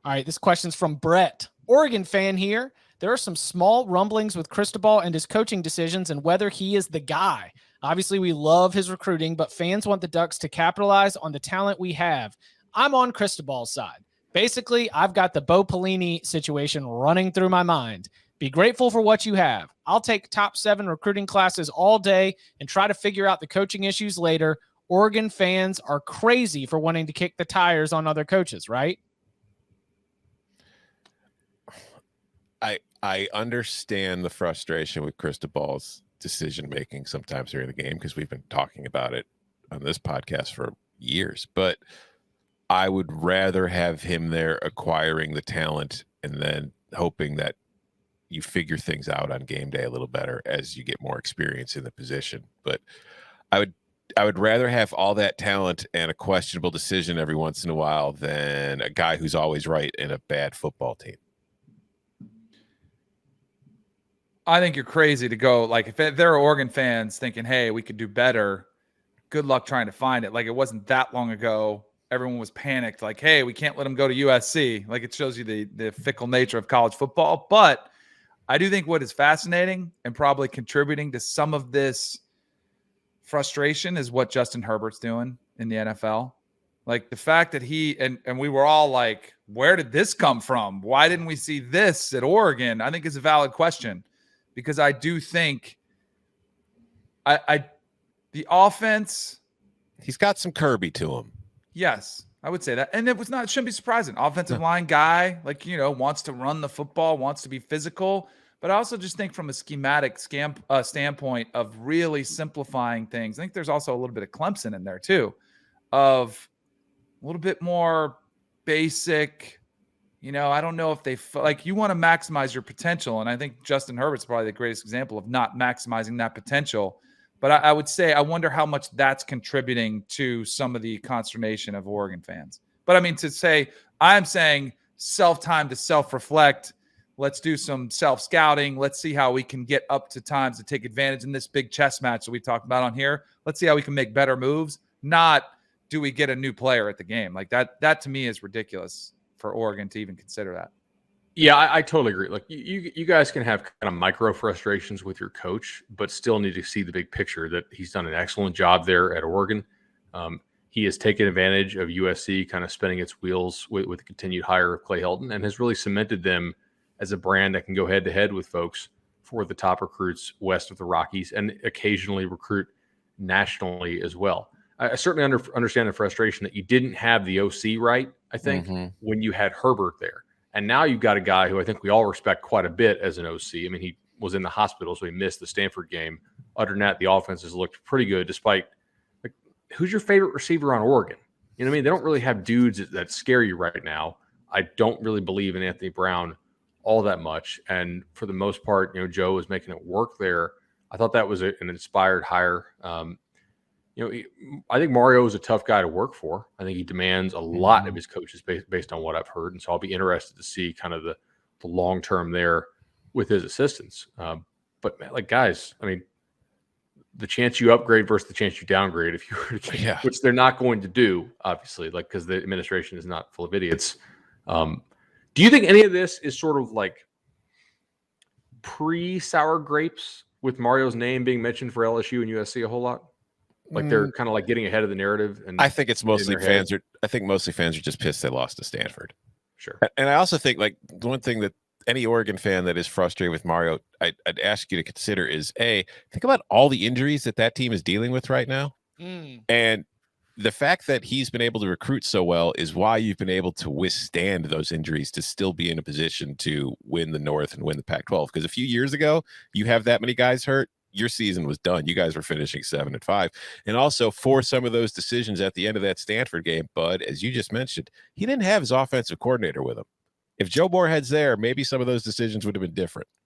All right, this question's from Brett. Oregon fan here. There are some small rumblings with Cristobal and his coaching decisions and whether he is the guy. Obviously, we love his recruiting, but fans want the Ducks to capitalize on the talent we have. I'm on Cristobal's side. Basically, I've got the Bo Pelini situation running through my mind. Be grateful for what you have. I'll take top 7 recruiting classes all day and try to figure out the coaching issues later. Oregon fans are crazy for wanting to kick the tires on other coaches, right? I understand the frustration with Cristobal's decision-making sometimes during the game because we've been talking about it on this podcast for years, but I would rather have him there acquiring the talent and then hoping that you figure things out on game day a little better as you get more experience in the position. But I would rather have all that talent and a questionable decision every once in a while than a guy who's always right in a bad football team. I think you're crazy to go. Like, if there are Oregon fans thinking, hey, we could do better, good luck trying to find it. Like, it wasn't that long ago. Everyone was panicked. Like, hey, we can't let him go to USC. Like, it shows you the fickle nature of college football. But I do think what is fascinating and probably contributing to some of this frustration is what Justin Herbert's doing in the NFL. Like, the fact that he and we were all like, where did this come from? Why didn't we see this at Oregon? I think is a valid question. Because I do think the offense. He's got some Kirby to him. Yes, I would say that. And it shouldn't be surprising. Offensive line guy, wants to run the football, wants to be physical. But I also just think from a schematic standpoint of really simplifying things, I think there's also a little bit of Clemson in there too, of a little bit more basic. I don't know if they you want to maximize your potential. And I think Justin Herbert's probably the greatest example of not maximizing that potential. But I would say, I wonder how much that's contributing to some of the consternation of Oregon fans. But I mean, I'm saying time to self-reflect. Let's do some self-scouting. Let's see how we can get up to times to take advantage in this big chess match that we talked about on here. Let's see how we can make better moves. Not do we get a new player at the game. Like that to me is ridiculous for Oregon to even consider that. Yeah, I totally agree. Like you guys can have kind of micro frustrations with your coach, but still need to see the big picture that he's done an excellent job there at Oregon. He has taken advantage of USC kind of spinning its wheels with the continued hire of Clay Helton and has really cemented them as a brand that can go head to head with folks for the top recruits west of the Rockies and occasionally recruit nationally as well. I certainly understand the frustration that you didn't have the OC right, I think, when you had Herbert there. And now you've got a guy who I think we all respect quite a bit as an OC. I mean, he was in the hospital, so he missed the Stanford game. Other than that, the offense has looked pretty good despite who's your favorite receiver on Oregon? You know what I mean? They don't really have dudes that scare you right now. I don't really believe in Anthony Brown all that much. And for the most part, Joe was making it work there. I thought that was an inspired hire. I think Mario is a tough guy to work for. I think he demands a lot of his coaches based on what I've heard. And so I'll be interested to see kind of the long term there with his assistants. But man, guys, I mean, the chance you upgrade versus the chance you downgrade, if you were to, which they're not going to do, obviously, because the administration is not full of idiots. Do you think any of this is sort of like pre-sour grapes with Mario's name being mentioned for LSU and USC a whole lot? Like they're kind of like getting ahead of the narrative. And I think it's mostly fans are just pissed they lost to Stanford. Sure. And I also think the one thing that any Oregon fan that is frustrated with Mario, I'd ask you to consider is think about all the injuries that team is dealing with right now. And the fact that he's been able to recruit so well is why you've been able to withstand those injuries to still be in a position to win the North and win the Pac-12. Because a few years ago, you have that many guys hurt, your season was done. You guys were finishing 7-5. And also for some of those decisions at the end of that Stanford game, Bud, as you just mentioned, he didn't have his offensive coordinator with him. If Joe Moorhead's there, maybe some of those decisions would have been different.